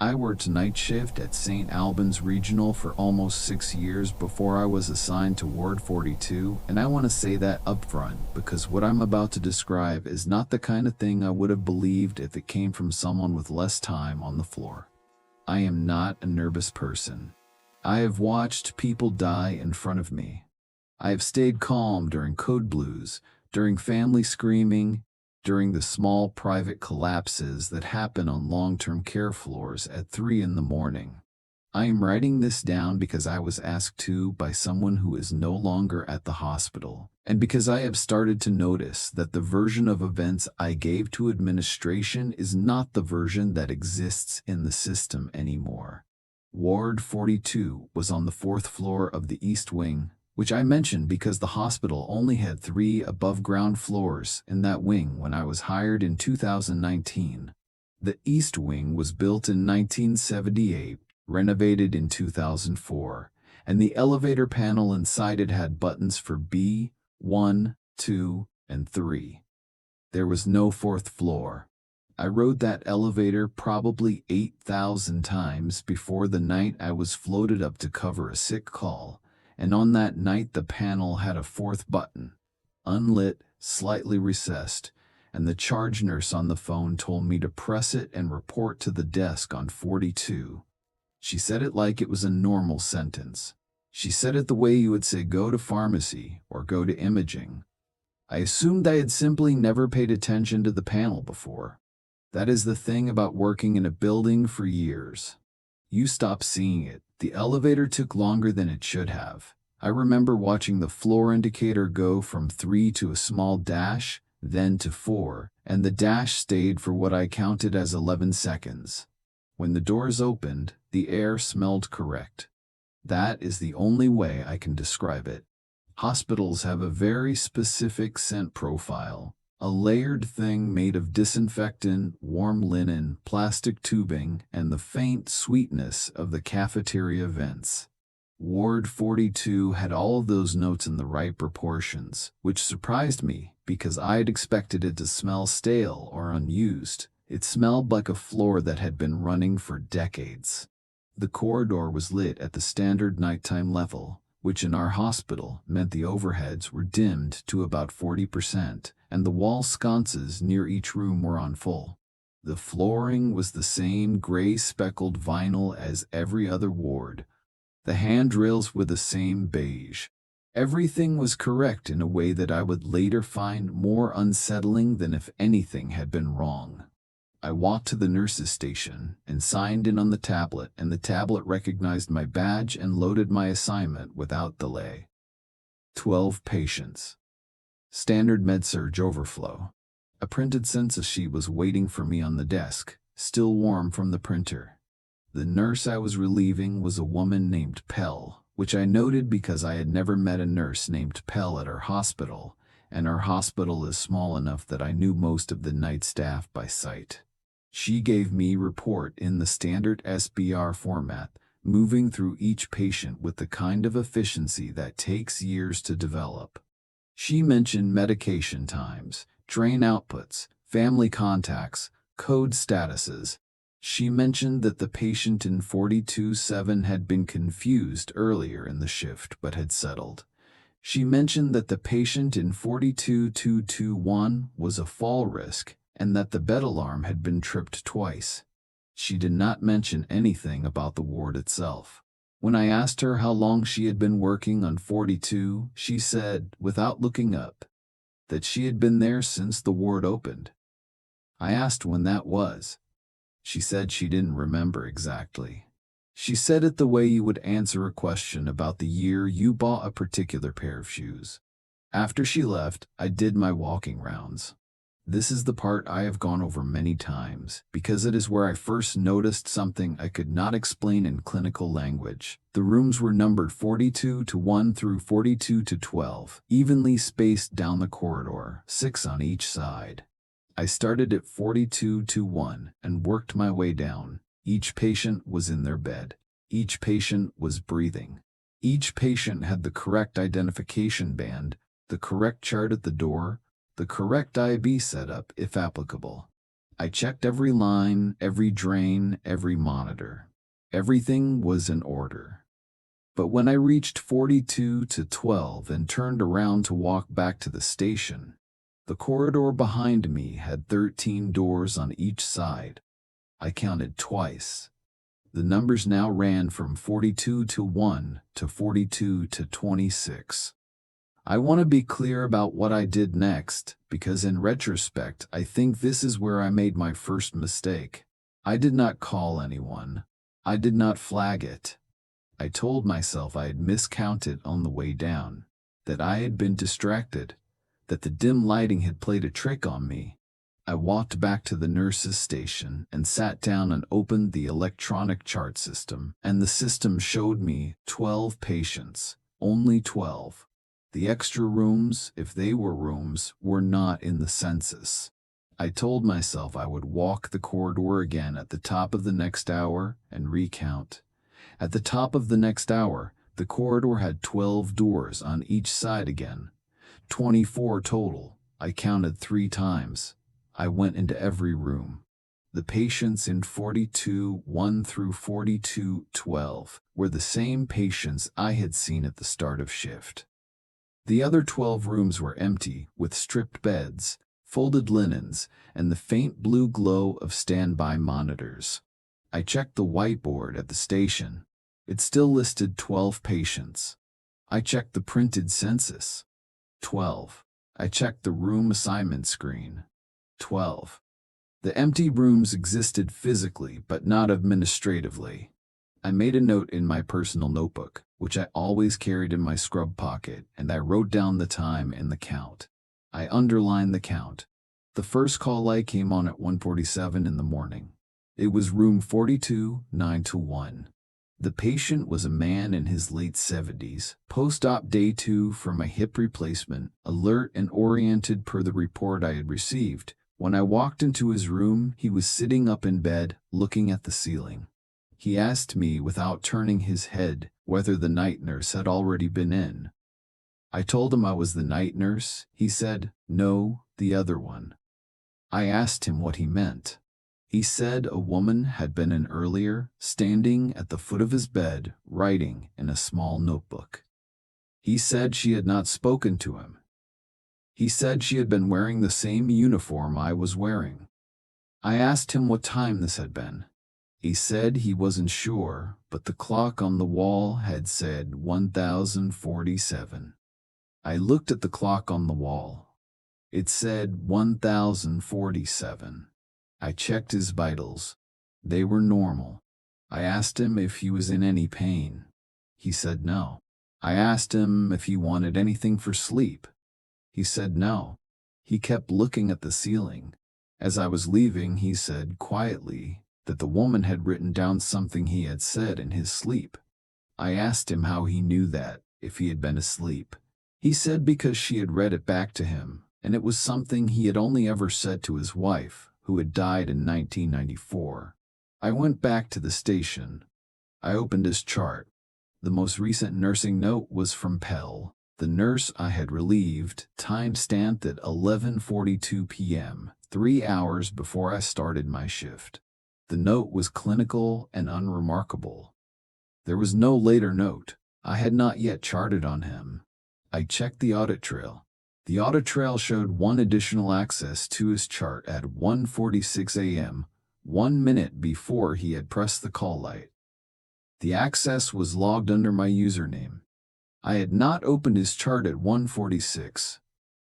I worked night shift at St. Albans Regional for almost 6 years before I was assigned to Ward 42, and I want to say that upfront because what I'm about to describe is not the kind of thing I would have believed if it came from someone with less time on the floor. I am not a nervous person. I have watched people die in front of me. I have stayed calm during code blues, during family screaming, during the small private collapses that happen on long-term care floors at 3 in the morning. I am writing this down because I was asked to by someone who is no longer at the hospital, and because I have started to notice that the version of events I gave to administration is not the version that exists in the system anymore. Ward 42 was on the 4th floor of the East Wing, which I mentioned because the hospital only had 3 above-ground floors in that wing when I was hired in 2019. The East Wing was built in 1978, renovated in 2004, and the elevator panel inside it had buttons for B, 1, 2, and 3. There was no 4th floor. I rode that elevator probably 8,000 times before the night I was floated up to cover a sick call. And on that night the panel had a 4th button, unlit, slightly recessed, and the charge nurse on the phone told me to press it and report to the desk on 42. She said it like it was a normal sentence. She said it the way you would say go to pharmacy or go to imaging. I assumed I had simply never paid attention to the panel before. That is the thing about working in a building for years. You stop seeing it. The elevator took longer than it should have. I remember watching the floor indicator go from 3 to a small dash, then to 4, and the dash stayed for what I counted as 11 seconds. When the doors opened, the air smelled correct. That is the only way I can describe it. Hospitals have a very specific scent profile. A layered thing made of disinfectant, warm linen, plastic tubing, and the faint sweetness of the cafeteria vents. Ward 42 had all of those notes in the right proportions, which surprised me because I had expected it to smell stale or unused. It smelled like a floor that had been running for decades. The corridor was lit at the standard nighttime level, which in our hospital meant the overheads were dimmed to about 40%, and the wall sconces near each room were on full. The flooring was the same gray speckled vinyl as every other ward. The handrails were the same beige. Everything was correct in a way that I would later find more unsettling than if anything had been wrong. I walked to the nurse's station and signed in on the tablet, and the tablet recognized my badge and loaded my assignment without delay. 12 patients. Standard med-surg overflow. A printed census sheet was waiting for me on the desk, still warm from the printer. The nurse I was relieving was a woman named Pell, which I noted because I had never met a nurse named Pell at our hospital, and our hospital is small enough that I knew most of the night staff by sight. She gave me report in the standard SBR format, moving through each patient with the kind of efficiency that takes years to develop. She mentioned medication times, drain outputs, family contacts, code statuses. She mentioned that the patient in 42-7 had been confused earlier in the shift but had settled. She mentioned that the patient in 42-221 was a fall risk and that the bed alarm had been tripped twice. She did not mention anything about the ward itself. When I asked her how long she had been working on 42, she said, without looking up, that she had been there since the ward opened. I asked when that was. She said she didn't remember exactly. She said it the way you would answer a question about the year you bought a particular pair of shoes. After she left, I did my walking rounds. This is the part I have gone over many times, because it is where I first noticed something I could not explain in clinical language. The rooms were numbered 42-1 through 42-12, evenly spaced down the corridor, 6 on each side. I started at 42-1 and worked my way down. Each patient was in their bed. Each patient was breathing. Each patient had the correct identification band, the correct chart at the door, the correct IB setup if applicable. I checked every line, every drain, every monitor. Everything was in order. But when I reached 42 to 12 and turned around to walk back to the station, the corridor behind me had 13 doors on each side. I counted twice. The numbers now ran from 42 to 1 to 42 to 26. I want to be clear about what I did next, because in retrospect, I think this is where I made my first mistake. I did not call anyone. I did not flag it. I told myself I had miscounted on the way down, that I had been distracted, that the dim lighting had played a trick on me. I walked back to the nurse's station and sat down and opened the electronic chart system, and the system showed me 12 patients, only 12. The extra rooms, if they were rooms, were not in the census. I told myself I would walk the corridor again at the top of the next hour and recount. At the top of the next hour, the corridor had 12 doors on each side again. 24 total. I counted 3 times. I went into every room. The patients in 42-1 through 42-12 were the same patients I had seen at the start of shift. The other 12 rooms were empty, with stripped beds, folded linens, and the faint blue glow of standby monitors. I checked the whiteboard at the station. It still listed 12 patients. I checked the printed census. 12. I checked the room assignment screen. 12. The empty rooms existed physically, but not administratively. I made a note in my personal notebook, which I always carried in my scrub pocket, and I wrote down the time and the count. I underlined the count. The first call light came on at 1:47 in the morning. It was room 42, 9 to 1. The patient was a man in his late 70s, post-op day 2 from a hip replacement, alert and oriented per the report I had received. When I walked into his room, he was sitting up in bed, looking at the ceiling. He asked me, without turning his head, whether the night nurse had already been in. I told him I was the night nurse. He said, "No, the other one." I asked him what he meant. He said a woman had been in earlier, standing at the foot of his bed, writing in a small notebook. He said she had not spoken to him. He said she had been wearing the same uniform I was wearing. I asked him what time this had been. He said he wasn't sure, but the clock on the wall had said 1047. I looked at the clock on the wall. It said 1047. I checked his vitals. They were normal. I asked him if he was in any pain. He said no. I asked him if he wanted anything for sleep. He said no. He kept looking at the ceiling. As I was leaving, he said quietly that the woman had written down something he had said in his sleep. I asked him how he knew that, if he had been asleep. He said because she had read it back to him, and it was something he had only ever said to his wife, who had died in 1994. I went back to the station. I opened his chart. The most recent nursing note was from Pell, the nurse I had relieved, time-stamped at 11:42 p.m., 3 hours before I started my shift. The note was clinical and unremarkable. There was no later note. I had not yet charted on him. I checked the audit trail. The audit trail showed one additional access to his chart at 1:46 a.m., 1 minute before he had pressed the call light. The access was logged under my username. I had not opened his chart at 1:46.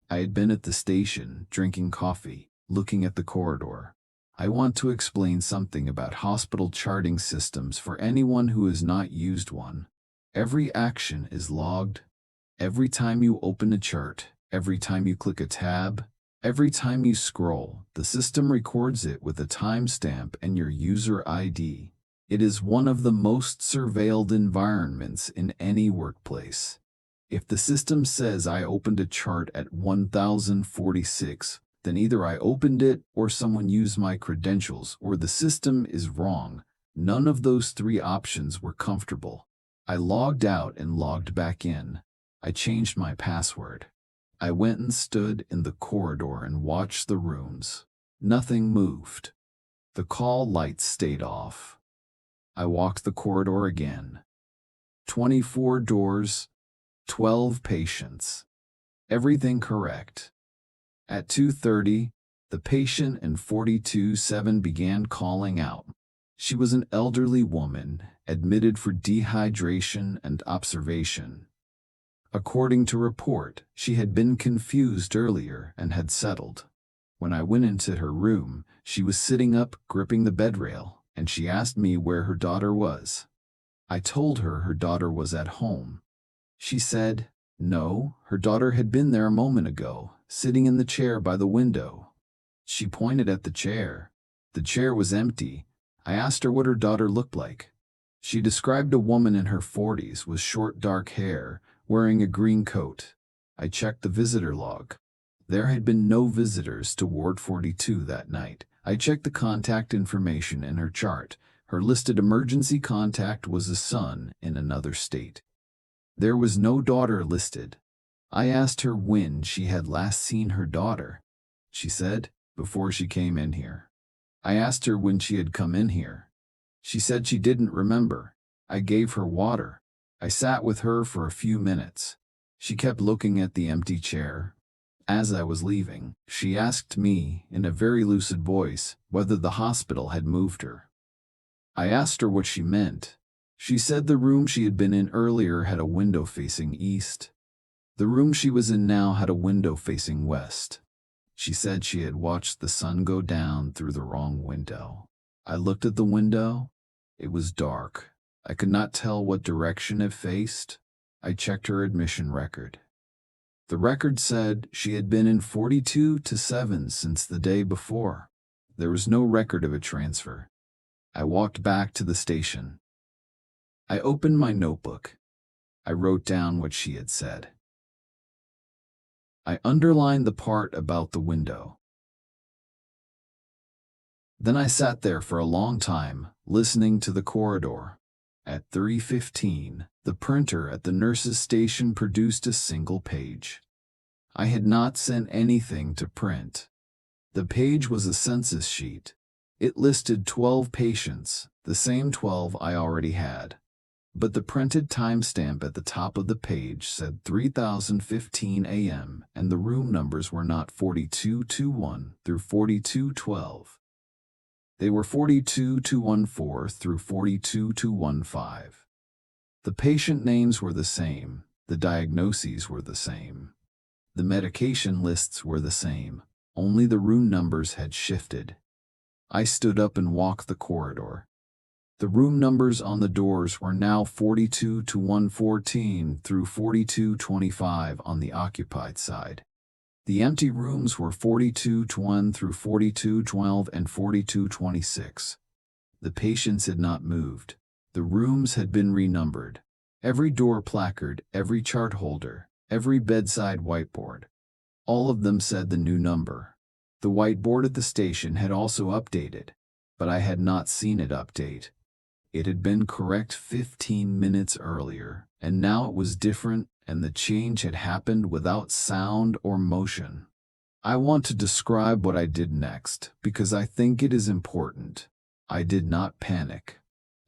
I had been at the station, drinking coffee, looking at the corridor. I want to explain something about hospital charting systems for anyone who has not used one. Every action is logged. Every time you open a chart, every time you click a tab, every time you scroll, the system records it with a timestamp and your user ID. It is one of the most surveilled environments in any workplace. If the system says I opened a chart at 1046, then either I opened it or someone used my credentials or the system is wrong. None of those 3 options were comfortable. I logged out and logged back in. I changed my password. I went and stood in the corridor and watched the rooms. Nothing moved. The call lights stayed off. I walked the corridor again. 24 doors, 12 patients. Everything correct. At 2:30, the patient in 42-7 began calling out. She was an elderly woman, admitted for dehydration and observation. According to report, she had been confused earlier and had settled. When I went into her room, she was sitting up, gripping the bed rail, and she asked me where her daughter was. I told her her daughter was at home. She said, no, her daughter had been there a moment ago, sitting in the chair by the window. She pointed at the chair. The chair was empty. I asked her what her daughter looked like. She described a woman in her 40s with short dark hair, wearing a green coat. I checked the visitor log. There had been no visitors to Ward 42 that night. I checked the contact information in her chart. Her listed emergency contact was a son in another state. There was no daughter listed. I asked her when she had last seen her daughter. She said, before she came in here. I asked her when she had come in here. She said she didn't remember. I gave her water. I sat with her for a few minutes. She kept looking at the empty chair. As I was leaving, she asked me, in a very lucid voice, whether the hospital had moved her. I asked her what she meant. She said the room she had been in earlier had a window facing east. The room she was in now had a window facing west. She said she had watched the sun go down through the wrong window. I looked at the window. It was dark. I could not tell what direction it faced. I checked her admission record. The record said she had been in 42-7 since the day before. There was no record of a transfer. I walked back to the station. I opened my notebook. I wrote down what she had said. I underlined the part about the window. Then I sat there for a long time, listening to the corridor. At 3:15, the printer at the nurse's station produced a single page. I had not sent anything to print. The page was a census sheet. It listed 12 patients, the same 12 I already had. But the printed timestamp at the top of the page said 3015 a.m. and the room numbers were not 4221 through 4212. They were 42214 through 42215. The patient names were the same, the diagnoses were the same. The medication lists were the same, only the room numbers had shifted. I stood up and walked the corridor. The room numbers on the doors were now 42-114 through 4225 on the occupied side. The empty rooms were 42-1 through 4212 and 4226. The patients had not moved. The rooms had been renumbered. Every door placard, every chart holder, every bedside whiteboard. All of them said the new number. The whiteboard at the station had also updated, but I had not seen it update. It had been correct 15 minutes earlier, and now it was different, and the change had happened without sound or motion. I want to describe what I did next, because I think it is important. I did not panic.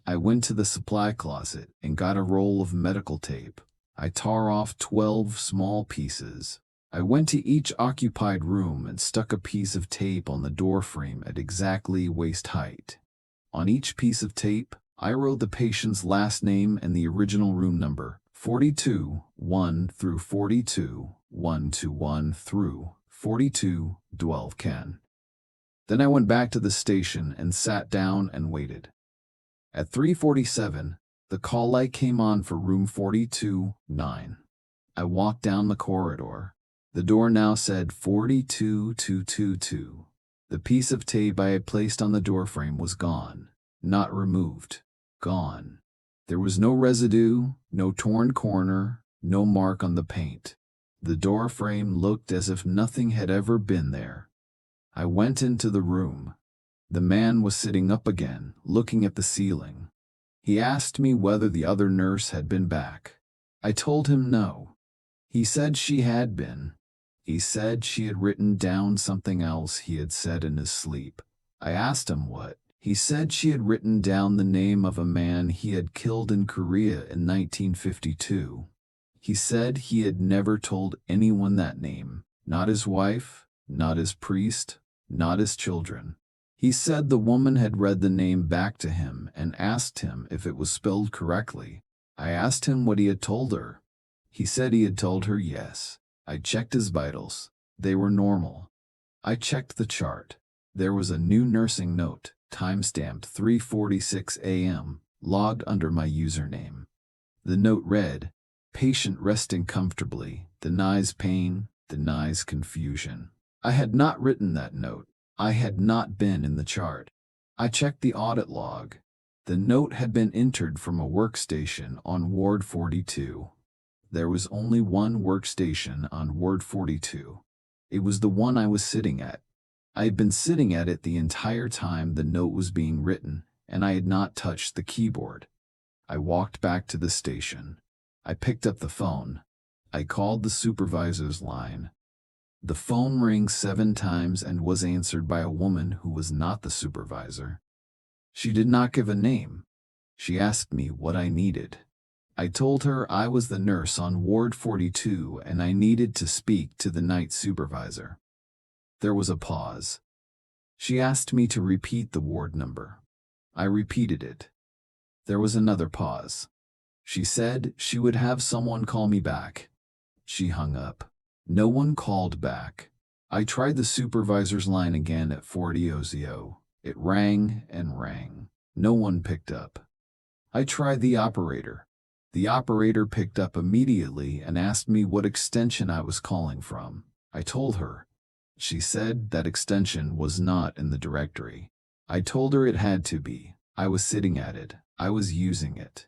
I went to the supply closet and got a roll of medical tape. I tore off 12 small pieces. I went to each occupied room and stuck a piece of tape on the door frame at exactly waist height. On each piece of tape, I wrote the patient's last name and the original room number, 42-1 through 42-121 through 42-12. Then I went back to the station and sat down and waited. At 3:47, the call light came on for room 42-9. I walked down the corridor. The door now said 42-222. The piece of tape I had placed on the doorframe was gone, not removed. Gone. There was no residue, no torn corner, no mark on the paint. The door frame looked as if nothing had ever been there. I went into the room. The man was sitting up again, looking at the ceiling. He asked me whether the other nurse had been back. I told him no. He said she had been. He said she had written down something else he had said in his sleep. I asked him what. He said she had written down the name of a man he had killed in Korea in 1952. He said he had never told anyone that name, not his wife, not his priest, not his children. He said the woman had read the name back to him and asked him if it was spelled correctly. I asked him what he had told her. He said he had told her yes. I checked his vitals. They were normal. I checked the chart. There was a new nursing note, timestamped 3:46 a.m., logged under my username. The note read, "Patient resting comfortably, denies pain, denies confusion." I had not written that note. I had not been in the chart. I checked the audit log. The note had been entered from a workstation on Ward 42. There was only one workstation on Ward 42. It was the one I was sitting at. I had been sitting at it the entire time the note was being written, and I had not touched the keyboard. I walked back to the station. I picked up the phone. I called the supervisor's line. The phone rang 7 times and was answered by a woman who was not the supervisor. She did not give a name. She asked me what I needed. I told her I was the nurse on Ward 42 and I needed to speak to the night supervisor. There was a pause. She asked me to repeat the ward number. I repeated it. There was another pause. She said she would have someone call me back. She hung up. No one called back. I tried the supervisor's line again at 40:00. It rang and rang. No one picked up. I tried the operator. The operator picked up immediately and asked me what extension I was calling from. I told her. She said that extension was not in the directory. I told her it had to be. I was sitting at it. I was using it.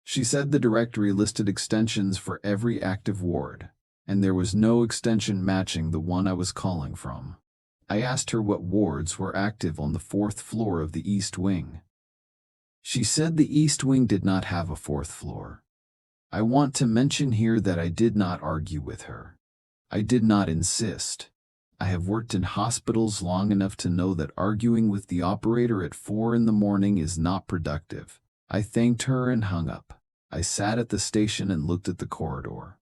She said the directory listed extensions for every active ward, and there was no extension matching the one I was calling from. I asked her what wards were active on the 4th floor of the East Wing. She said the East Wing did not have a 4th floor. I want to mention here that I did not argue with her. I did not insist. I have worked in hospitals long enough to know that arguing with the operator at 4 in the morning is not productive. I thanked her and hung up. I sat at the station and looked at the corridor.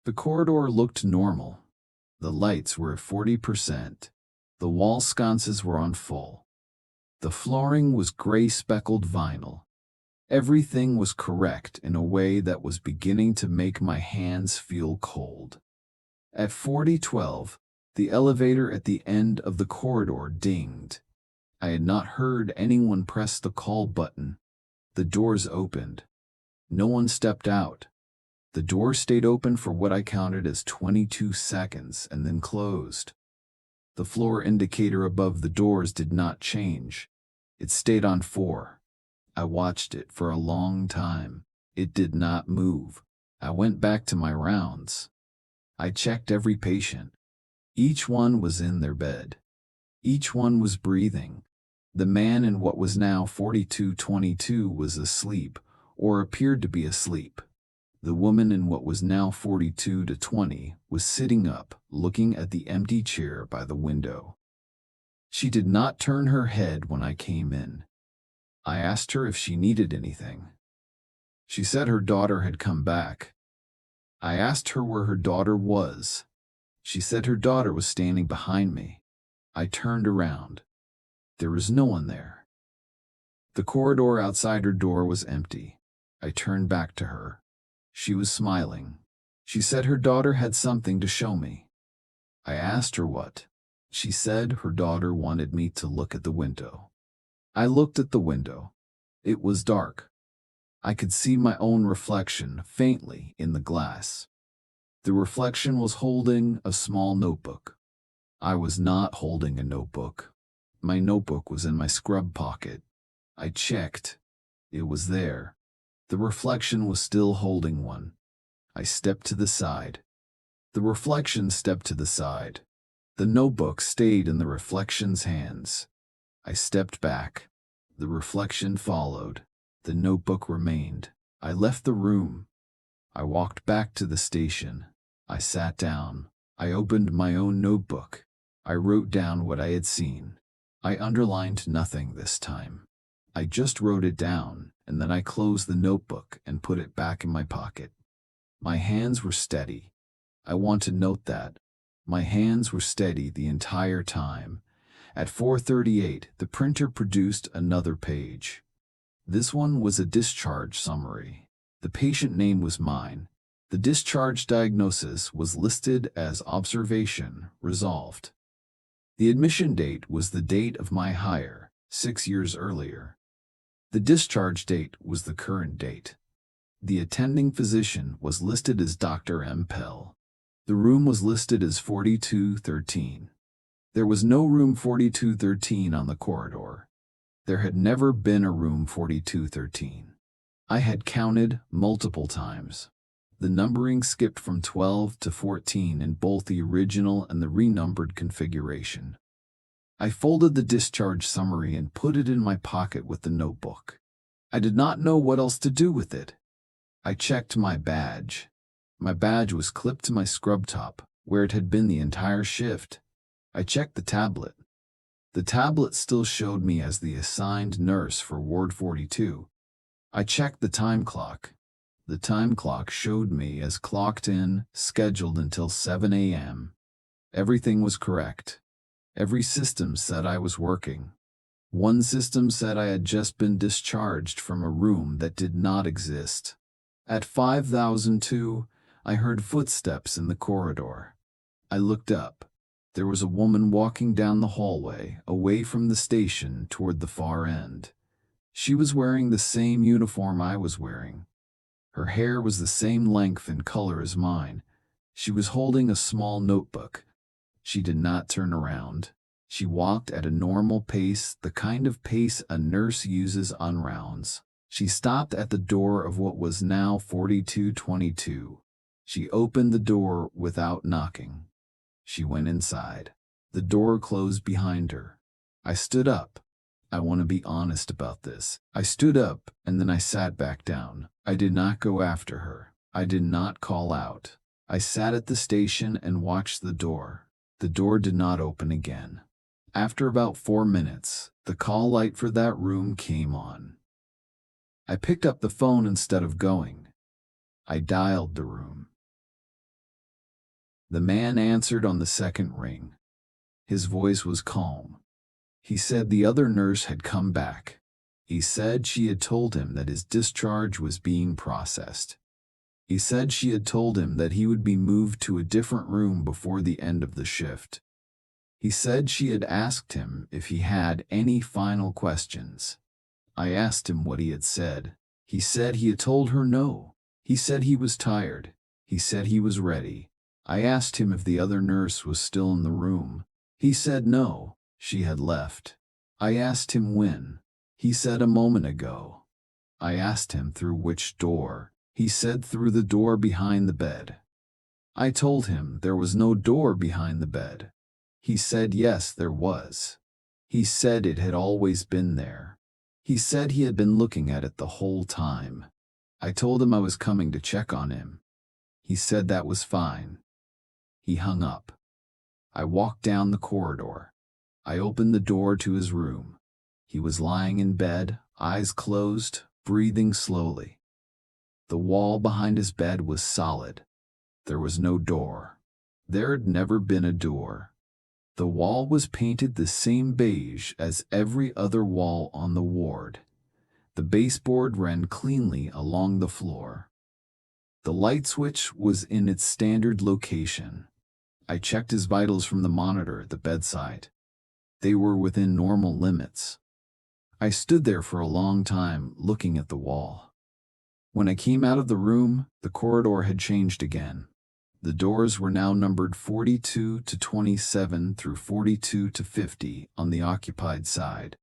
The corridor looked normal. The lights were at 40%. The wall sconces were on full. The flooring was gray speckled vinyl. Everything was correct in a way that was beginning to make my hands feel cold. At 40:12, the elevator at the end of the corridor dinged. I had not heard anyone press the call button. The doors opened. No one stepped out. The door stayed open for what I counted as 22 seconds and then closed. The floor indicator above the doors did not change. It stayed on 4. I watched it for a long time. It did not move. I went back to my rounds. I checked every patient. Each one was in their bed. Each one was breathing. The man in what was now 4222 was asleep, or appeared to be asleep. The woman in what was now 42-20 was sitting up, looking at the empty chair by the window. She did not turn her head when I came in. I asked her if she needed anything. She said her daughter had come back. I asked her where her daughter was. She said her daughter was standing behind me. I turned around. There was no one there. The corridor outside her door was empty. I turned back to her. She was smiling. She said her daughter had something to show me. I asked her what. She said her daughter wanted me to look at the window. I looked at the window. It was dark. I could see my own reflection faintly in the glass. The reflection was holding a small notebook. I was not holding a notebook. My notebook was in my scrub pocket. I checked. It was there. The reflection was still holding one. I stepped to the side. The reflection stepped to the side. The notebook stayed in the reflection's hands. I stepped back. The reflection followed. The notebook remained. I left the room. I walked back to the station. I sat down. I opened my own notebook. I wrote down what I had seen. I underlined nothing this time. I just wrote it down, and then I closed the notebook and put it back in my pocket. My hands were steady. I want to note that. My hands were steady the entire time. At 4:38, the printer produced another page. This one was a discharge summary. The patient name was mine. The discharge diagnosis was listed as observation resolved. The admission date was the date of my hire, 6 years earlier. The discharge date was the current date. The attending physician was listed as Dr. M. Pell. The room was listed as 4213. There was no room 4213 on the corridor. There had never been a room 4213. I had counted multiple times. The numbering skipped from 12 to 14 in both the original and the renumbered configuration. I folded the discharge summary and put it in my pocket with the notebook. I did not know what else to do with it. I checked my badge. My badge was clipped to my scrub top, where it had been the entire shift. I checked the tablet. The tablet still showed me as the assigned nurse for Ward 42. I checked the time clock. The time clock showed me as clocked in, scheduled until 7 a.m. Everything was correct. Every system said I was working. One system said I had just been discharged from a room that did not exist. At 5002, I heard footsteps in the corridor. I looked up. There was a woman walking down the hallway, away from the station toward the far end. She was wearing the same uniform I was wearing. Her hair was the same length and color as mine. She was holding a small notebook. She did not turn around. She walked at a normal pace, the kind of pace a nurse uses on rounds. She stopped at the door of what was now 4222. She opened the door without knocking. She went inside. The door closed behind her. I stood up. I want to be honest about this. I stood up and then I sat back down. I did not go after her. I did not call out. I sat at the station and watched the door. The door did not open again. After about 4 minutes, the call light for that room came on. I picked up the phone instead of going. I dialed the room. The man answered on the second ring. His voice was calm. He said the other nurse had come back. He said she had told him that his discharge was being processed. He said she had told him that he would be moved to a different room before the end of the shift. He said she had asked him if he had any final questions. I asked him what he had said. He said he had told her no. He said he was tired. He said he was ready. I asked him if the other nurse was still in the room. He said no, she had left. I asked him when. He said a moment ago. I asked him through which door. He said through the door behind the bed. I told him there was no door behind the bed. He said yes, there was. He said it had always been there. He said he had been looking at it the whole time. I told him I was coming to check on him. He said that was fine. He hung up. I walked down the corridor. I opened the door to his room. He was lying in bed, eyes closed, breathing slowly. The wall behind his bed was solid. There was no door. There had never been a door. The wall was painted the same beige as every other wall on the ward. The baseboard ran cleanly along the floor. The light switch was in its standard location. I checked his vitals from the monitor at the bedside. They were within normal limits. I stood there for a long time looking at the wall. When I came out of the room, the corridor had changed again. The doors were now numbered 42 to 27 through 42 to 50 on the occupied side.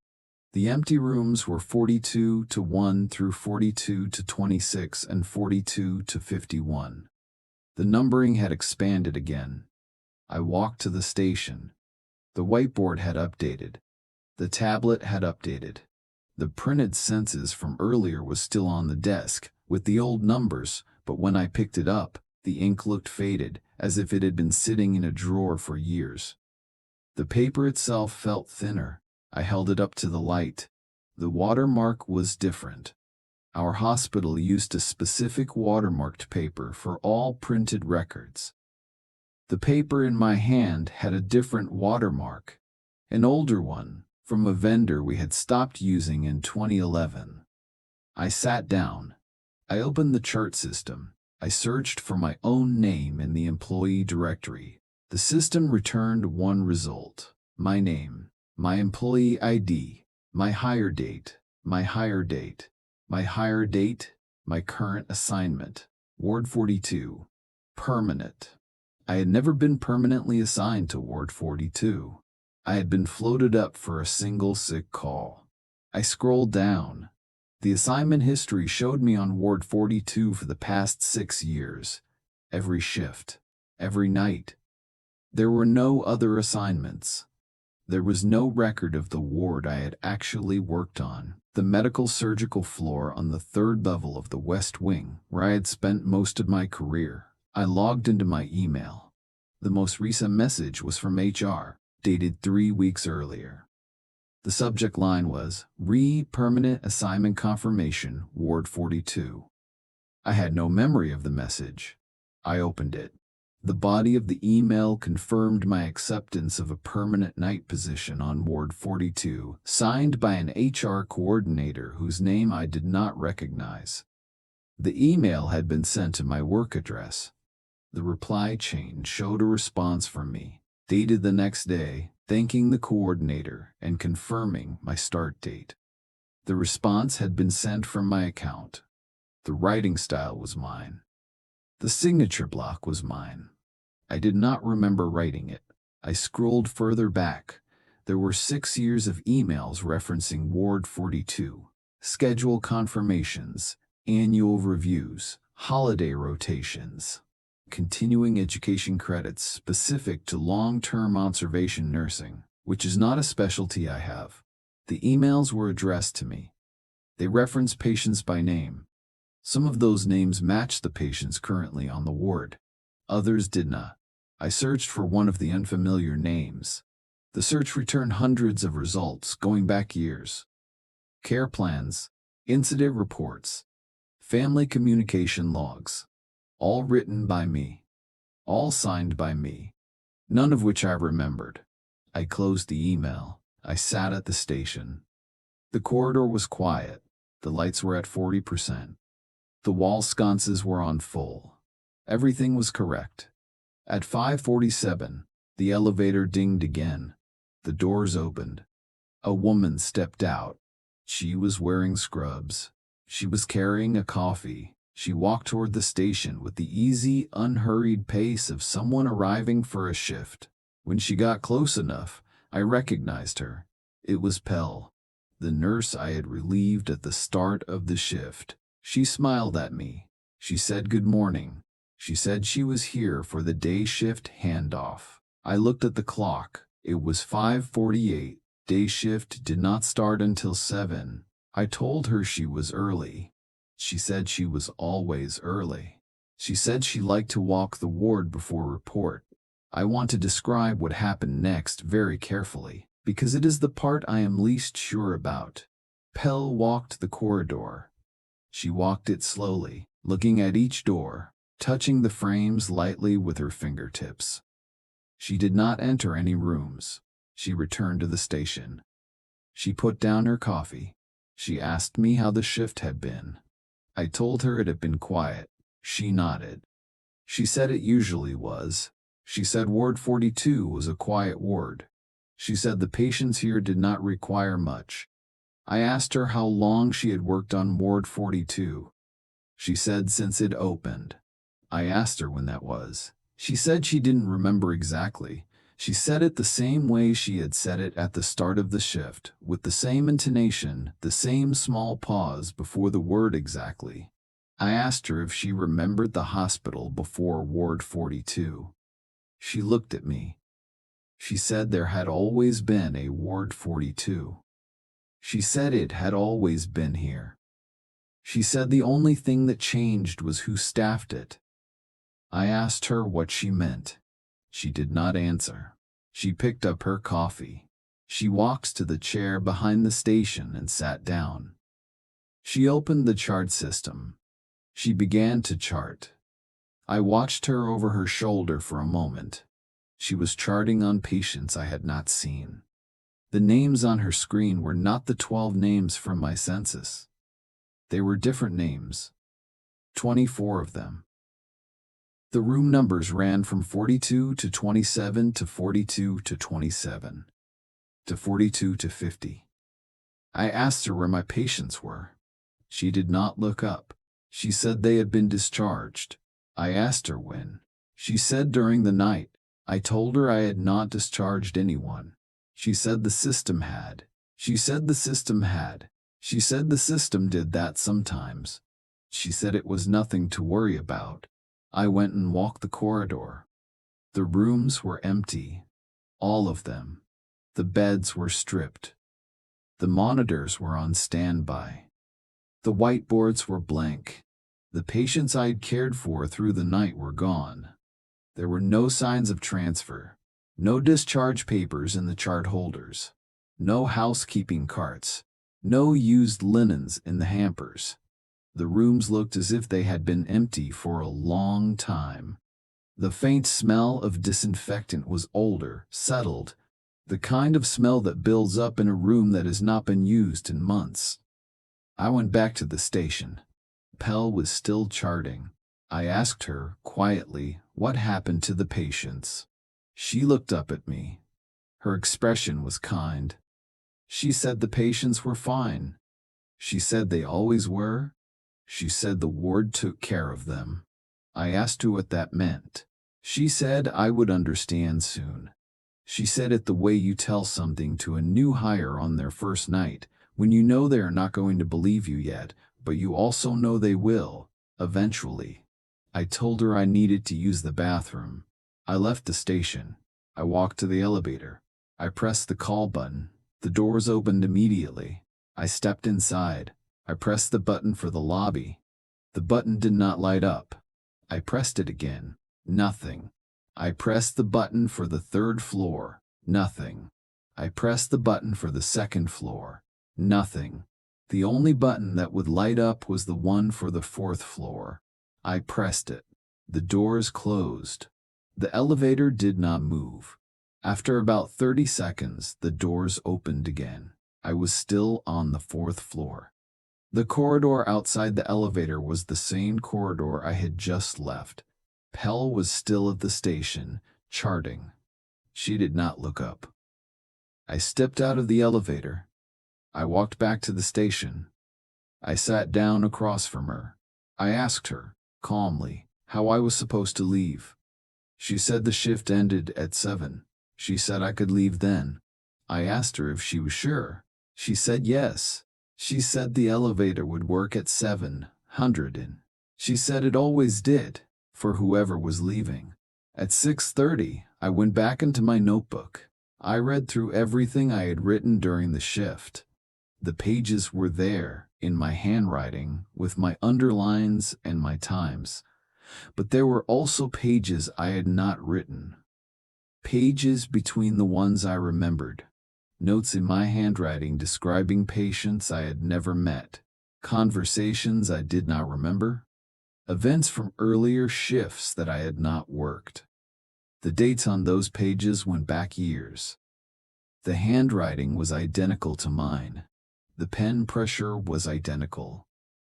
The empty rooms were 42 to 1 through 42 to 26 and 42 to 51. The numbering had expanded again. I walked to the station. The whiteboard had updated. The tablet had updated. The printed census from earlier was still on the desk, with the old numbers, but when I picked it up, the ink looked faded, as if it had been sitting in a drawer for years. The paper itself felt thinner. I held it up to the light. The watermark was different. Our hospital used a specific watermarked paper for all printed records. The paper in my hand had a different watermark, an older one, from a vendor we had stopped using in 2011. I sat down. I opened the chart system. I searched for my own name in the employee directory. The system returned one result: my name, my employee ID, my hire date, my hire date, my hire date, my current assignment, Ward 42, permanent. I had never been permanently assigned to Ward 42. I had been floated up for a single sick call. I scrolled down. The assignment history showed me on Ward 42 for the past 6 years. Every shift, every night. There were no other assignments. There was no record of the ward I had actually worked on, the medical surgical floor on the 3rd level of the West Wing, where I had spent most of my career. I logged into my email. The most recent message was from HR, dated 3 weeks earlier. The subject line was, Permanent Assignment Confirmation, Ward 42. I had no memory of the message. I opened it. The body of the email confirmed my acceptance of a permanent night position on Ward 42, signed by an HR coordinator whose name I did not recognize. The email had been sent to my work address. The reply chain showed a response from me, dated the next day, thanking the coordinator and confirming my start date. The response had been sent from my account. The writing style was mine. The signature block was mine. I did not remember writing it. I scrolled further back. There were 6 years of emails referencing Ward 42, schedule confirmations, annual reviews, holiday rotations, continuing education credits specific to long-term observation nursing, which is not a specialty I have. The emails were addressed to me. They referenced patients by name. Some of those names matched the patients currently on the ward. Others did not. I searched for one of the unfamiliar names. The search returned hundreds of results going back years. Care plans, incident reports, family communication logs, all written by me, all signed by me, none of which I remembered. I closed the email. I sat at the station. The corridor was quiet. The lights were at 40%. The wall sconces were on full. Everything was correct. At 5:47, the elevator dinged again. The doors opened. A woman stepped out. She was wearing scrubs. She was carrying a coffee. She walked toward the station with the easy, unhurried pace of someone arriving for a shift. When she got close enough, I recognized her. It was Pell, the nurse I had relieved at the start of the shift. She smiled at me. She said good morning. She said she was here for the day shift handoff. I looked at the clock. It was 5:48. Day shift did not start until 7. I told her she was early. She said she was always early. She said she liked to walk the ward before report. I want to describe what happened next very carefully, because it is the part I am least sure about. Pell walked the corridor. She walked it slowly, looking at each door, touching the frames lightly with her fingertips. She did not enter any rooms. She returned to the station. She put down her coffee. She asked me how the shift had been. I told her it had been quiet. She nodded. She said it usually was. She said Ward 42 was a quiet ward. She said the patients here did not require much. I asked her how long she had worked on Ward 42. She said since it opened. I asked her when that was. She said she didn't remember exactly. She said it the same way she had said it at the start of the shift, with the same intonation, the same small pause before the word exactly. I asked her if she remembered the hospital before Ward 42. She looked at me. She said there had always been a Ward 42. She said it had always been here. She said the only thing that changed was who staffed it. I asked her what she meant. She did not answer. She picked up her coffee. She walked to the chair behind the station and sat down. She opened the chart system. She began to chart. I watched her over her shoulder for a moment. She was charting on patients I had not seen. The names on her screen were not the 12 names from my census. They were different names. 24 of them. The room numbers ran from 42 to 27 to 42 to 27 to 42 to 50. I asked her where my patients were. She did not look up. She said they had been discharged. I asked her when. She said during the night. I told her I had not discharged anyone. She said the system had. She said the system had. She said the system did that sometimes. She said it was nothing to worry about. I went and walked the corridor. The rooms were empty. All of them. The beds were stripped. The monitors were on standby. The whiteboards were blank. The patients I had cared for through the night were gone. There were no signs of transfer. No discharge papers in the chart holders. No housekeeping carts. No used linens in the hampers. The rooms looked as if they had been empty for a long time. The faint smell of disinfectant was older, settled, the kind of smell that builds up in a room that has not been used in months. I went back to the station. Pell was still charting. I asked her, quietly, what happened to the patients. She looked up at me. Her expression was kind. She said the patients were fine. She said they always were. She said the ward took care of them. I asked her what that meant. She said I would understand soon. She said it the way you tell something to a new hire on their first night, when you know they are not going to believe you yet, but you also know they will, eventually. I told her I needed to use the bathroom. I left the station. I walked to the elevator. I pressed the call button. The doors opened immediately. I stepped inside. I pressed the button for the lobby. The button did not light up. I pressed it again. Nothing. I pressed the button for the third floor. Nothing. I pressed the button for the second floor. Nothing. The only button that would light up was the one for the fourth floor. I pressed it. The doors closed. The elevator did not move. After about 30 seconds, the doors opened again. I was still on the fourth floor. The corridor outside the elevator was the same corridor I had just left. Pell was still at the station, charting. She did not look up. I stepped out of the elevator. I walked back to the station. I sat down across from her. I asked her, calmly, how I was supposed to leave. She said the shift ended at 7. She said I could leave then. I asked her if she was sure. She said yes. She said the elevator would work at 700 and she said it always did, for whoever was leaving. At 6:30, I went back into my notebook. I read through everything I had written during the shift. The pages were there, in my handwriting, with my underlines and my times. But there were also pages I had not written. Pages between the ones I remembered. Notes in my handwriting describing patients I had never met. Conversations I did not remember. Events from earlier shifts that I had not worked. The dates on those pages went back years. The handwriting was identical to mine. The pen pressure was identical.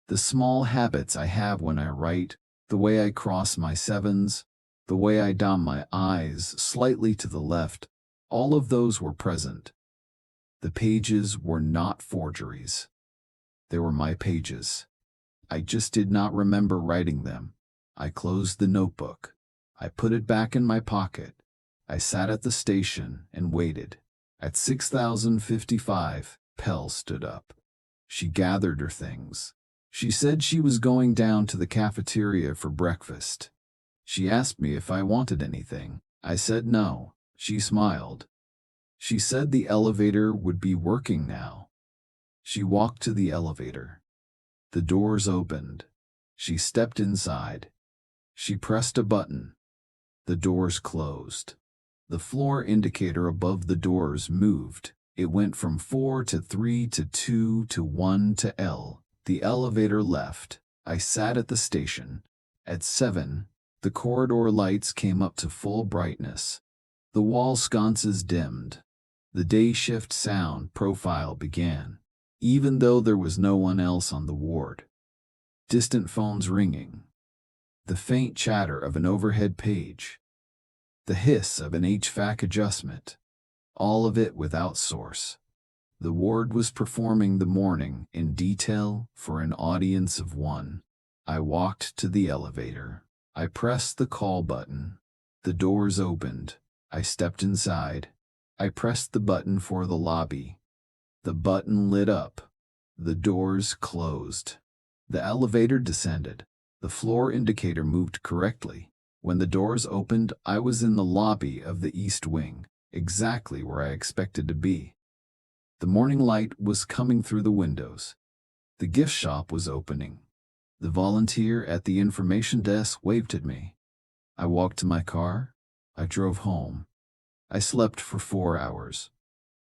The small habits I have when I write, the way I cross my sevens, the way I dot my I's slightly to the left, all of those were present. The pages were not forgeries. They were my pages. I just did not remember writing them. I closed the notebook. I put it back in my pocket. I sat at the station and waited. At 6055, Pell stood up. She gathered her things. She said she was going down to the cafeteria for breakfast. She asked me if I wanted anything. I said no. She smiled. She said the elevator would be working now. She walked to the elevator. The doors opened. She stepped inside. She pressed a button. The doors closed. The floor indicator above the doors moved. It went from 4 to 3 to 2 to 1 to L. The elevator left. I sat at the station. At 7, the corridor lights came up to full brightness. The wall sconces dimmed. The day shift sound profile began, even though there was no one else on the ward. Distant phones ringing. The faint chatter of an overhead page. The hiss of an HVAC adjustment. All of it without source. The ward was performing the morning in detail for an audience of one. I walked to the elevator. I pressed the call button. The doors opened. I stepped inside. I pressed the button for the lobby. The button lit up. The doors closed. The elevator descended. The floor indicator moved correctly. When the doors opened, I was in the lobby of the East Wing, exactly where I expected to be. The morning light was coming through the windows. The gift shop was opening. The volunteer at the information desk waved at me. I walked to my car. I drove home. I slept for 4 hours.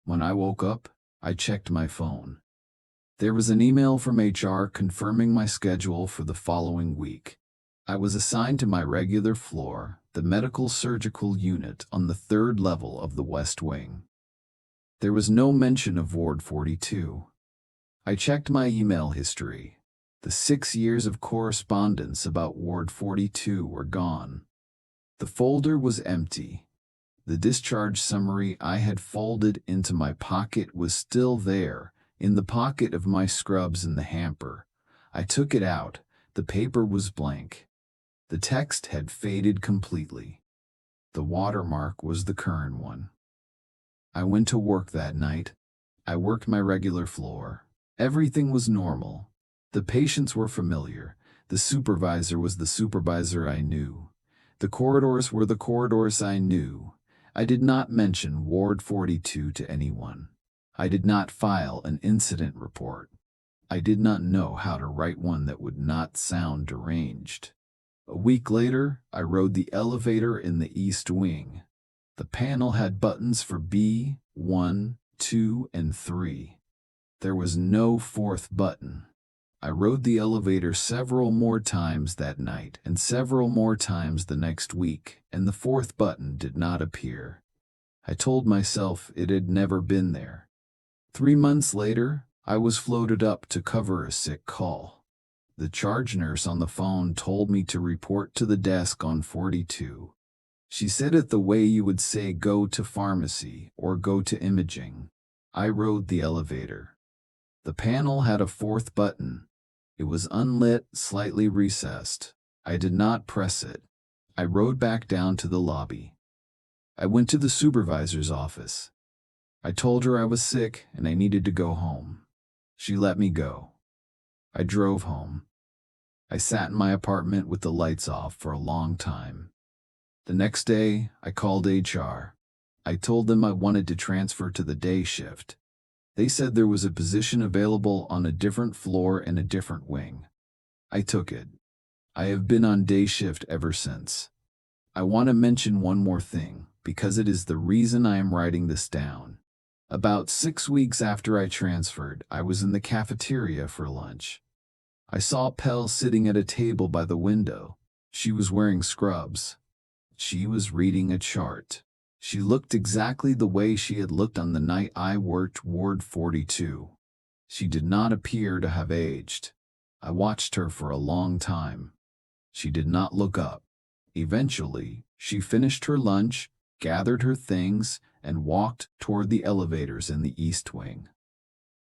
When I woke up, I checked my phone. There was an email from HR confirming my schedule for the following week. I was assigned to my regular floor, the medical surgical unit on the 3rd level of the West Wing. There was no mention of Ward 42. I checked my email history. The 6 years of correspondence about Ward 42 were gone. The folder was empty. The discharge summary I had folded into my pocket was still there, in the pocket of my scrubs in the hamper. I took it out. The paper was blank. The text had faded completely. The watermark was the current one. I went to work that night. I worked my regular floor. Everything was normal. The patients were familiar. The supervisor was the supervisor I knew. The corridors were the corridors I knew. I did not mention Ward 42 to anyone. I did not file an incident report. I did not know how to write one that would not sound deranged. A week later, I rode the elevator in the East Wing. The panel had buttons for B, 1, 2, and 3. There was no 4th button. I rode the elevator several more times that night and several more times the next week, and the 4th button did not appear. I told myself it had never been there. 3 months later, I was floated up to cover a sick call. The charge nurse on the phone told me to report to the desk on 42. She said it the way you would say go to pharmacy or go to imaging. I rode the elevator. The panel had a 4th button. It was unlit, slightly recessed. I did not press it. I rode back down to the lobby. I went to the supervisor's office. I told her I was sick and I needed to go home. She let me go. I drove home. I sat in my apartment with the lights off for a long time. The next day, I called HR. I told them I wanted to transfer to the day shift. They said there was a position available on a different floor in a different wing. I took it. I have been on day shift ever since. I want to mention one more thing, because it is the reason I am writing this down. About 6 weeks after I transferred, I was in the cafeteria for lunch. I saw Pell sitting at a table by the window. She was wearing scrubs. She was reading a chart. She looked exactly the way she had looked on the night I worked Ward 42. She did not appear to have aged. I watched her for a long time. She did not look up. Eventually, she finished her lunch, gathered her things, and walked toward the elevators in the East Wing.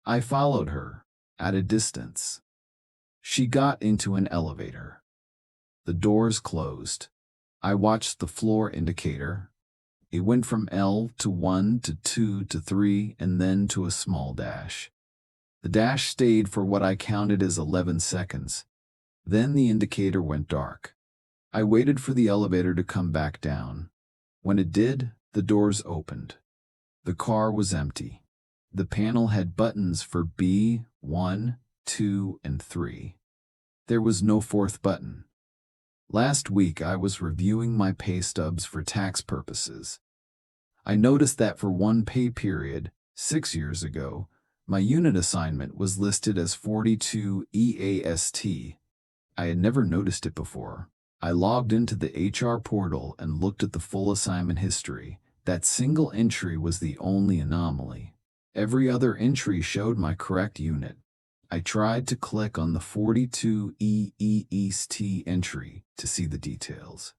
I followed her, at a distance. She got into an elevator. The doors closed. I watched the floor indicator. It went from L to 1 to 2 to 3 and then to a small dash. The dash stayed for what I counted as 11 seconds. Then the indicator went dark. I waited for the elevator to come back down. When it did, the doors opened. The car was empty. The panel had buttons for B, 1, 2, and 3. There was no 4th button. Last week I was reviewing my pay stubs for tax purposes. I noticed that for one pay period, 6 years ago, my unit assignment was listed as 42 EAST. I had never noticed it before. I logged into the HR portal and looked at the full assignment history. That single entry was the only anomaly. Every other entry showed my correct unit. I tried to click on the 42 EEST entry to see the details.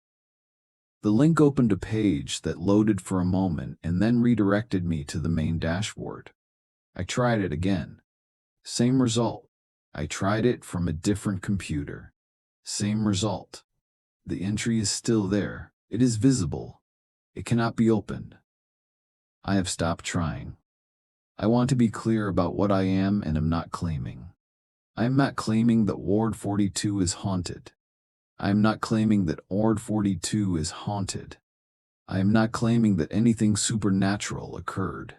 The link opened a page that loaded for a moment and then redirected me to the main dashboard. I tried it again. Same result. I tried it from a different computer. Same result. The entry is still there. It is visible. It cannot be opened. I have stopped trying. I want to be clear about what I am and am not claiming. I am not claiming that Ward 42 is haunted. I am not claiming that Ward 42 is haunted. I am not claiming that anything supernatural occurred.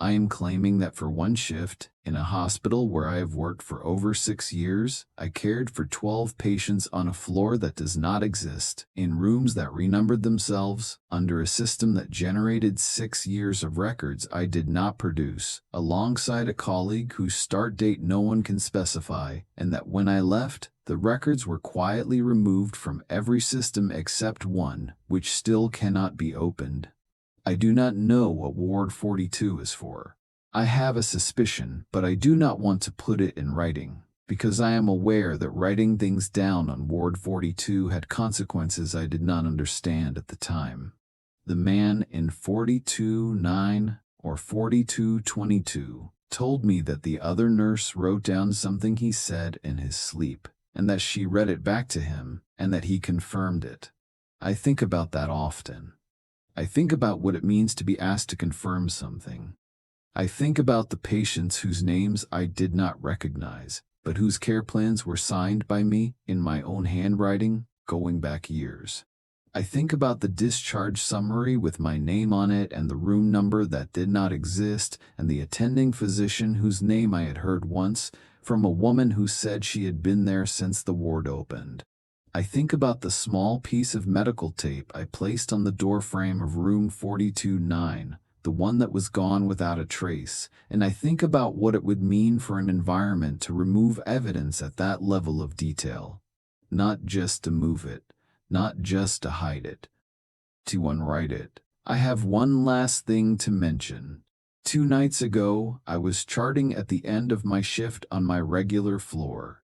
I am claiming that for one shift, in a hospital where I have worked for over 6 years, I cared for 12 patients on a floor that does not exist, in rooms that renumbered themselves, under a system that generated 6 years of records I did not produce, alongside a colleague whose start date no one can specify, and that when I left, the records were quietly removed from every system except one, which still cannot be opened. I do not know what Ward 42 is for. I have a suspicion, but I do not want to put it in writing, because I am aware that writing things down on Ward 42 had consequences I did not understand at the time. The man in 42-9 or 42-22 told me that the other nurse wrote down something he said in his sleep, and that she read it back to him, and that he confirmed it. I think about that often. I think about what it means to be asked to confirm something. I think about the patients whose names I did not recognize, but whose care plans were signed by me in my own handwriting, going back years. I think about the discharge summary with my name on it and the room number that did not exist, and the attending physician whose name I had heard once from a woman who said she had been there since the ward opened. I think about the small piece of medical tape I placed on the doorframe of room 42-9, the one that was gone without a trace, and I think about what it would mean for an environment to remove evidence at that level of detail. Not just to move it, not just to hide it, to unwrite it. I have one last thing to mention. 2 nights ago, I was charting at the end of my shift on my regular floor.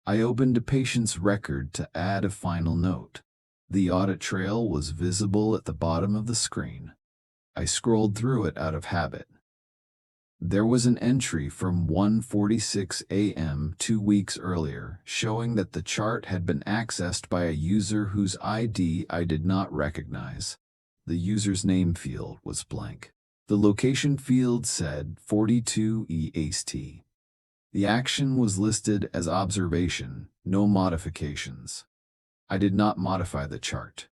I opened a patient's record to add a final note. The audit trail was visible at the bottom of the screen. I scrolled through it out of habit. There was an entry from 1:46 a.m. 2 weeks earlier showing that the chart had been accessed by a user whose ID I did not recognize. The user's name field was blank. The location field said 42 EAST. The action was listed as observation, no modifications. I did not modify the chart.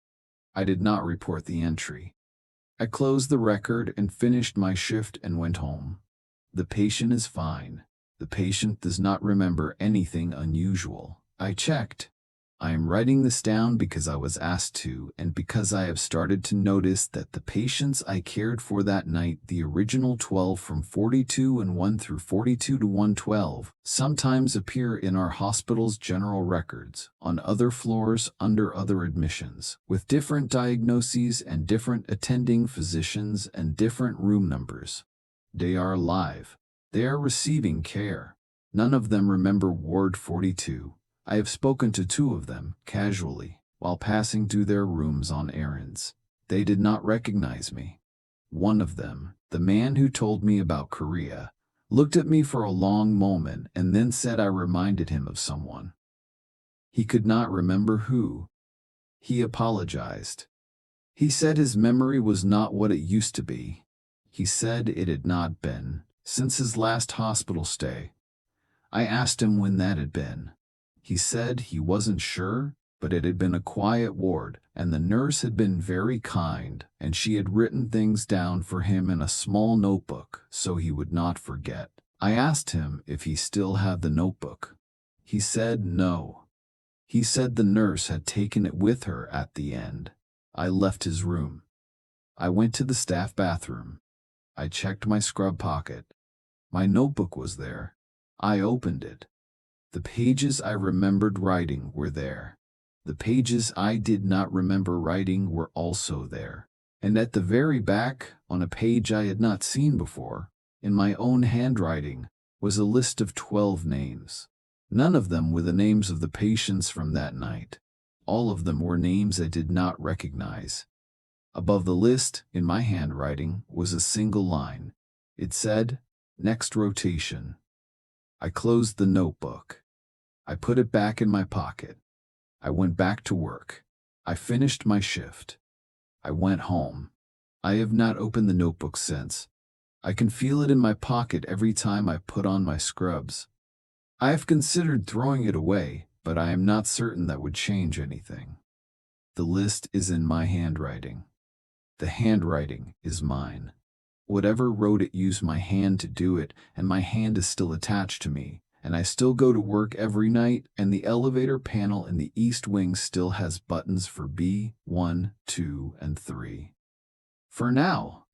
I did not report the entry. I closed the record and finished my shift and went home. The patient is fine. The patient does not remember anything unusual. I checked. I am writing this down because I was asked to, and because I have started to notice that the patients I cared for that night, the original 12 from 42-1 through 42-112, sometimes appear in our hospital's general records, on other floors under other admissions, with different diagnoses and different attending physicians and different room numbers. They are alive. They are receiving care. None of them remember Ward 42. I have spoken to 2 of them, casually, while passing through their rooms on errands. They did not recognize me. One of them, the man who told me about Korea, looked at me for a long moment and then said I reminded him of someone. He could not remember who. He apologized. He said his memory was not what it used to be. He said it had not been since his last hospital stay. I asked him when that had been. He said he wasn't sure, but it had been a quiet ward, and the nurse had been very kind, and she had written things down for him in a small notebook so he would not forget. I asked him if he still had the notebook. He said no. He said the nurse had taken it with her at the end. I left his room. I went to the staff bathroom. I checked my scrub pocket. My notebook was there. I opened it. The pages I remembered writing were there. The pages I did not remember writing were also there. And at the very back, on a page I had not seen before, in my own handwriting, was a list of 12 names. None of them were the names of the patients from that night. All of them were names I did not recognize. Above the list, in my handwriting, was a single line. It said, "Next rotation." I closed the notebook. I put it back in my pocket. I went back to work. I finished my shift. I went home. I have not opened the notebook since. I can feel it in my pocket every time I put on my scrubs. I have considered throwing it away, but I am not certain that would change anything. The list is in my handwriting. The handwriting is mine. Whatever wrote it used my hand to do it, and my hand is still attached to me, and I still go to work every night, and the elevator panel in the east wing still has buttons for B, 1, 2, and 3. For now.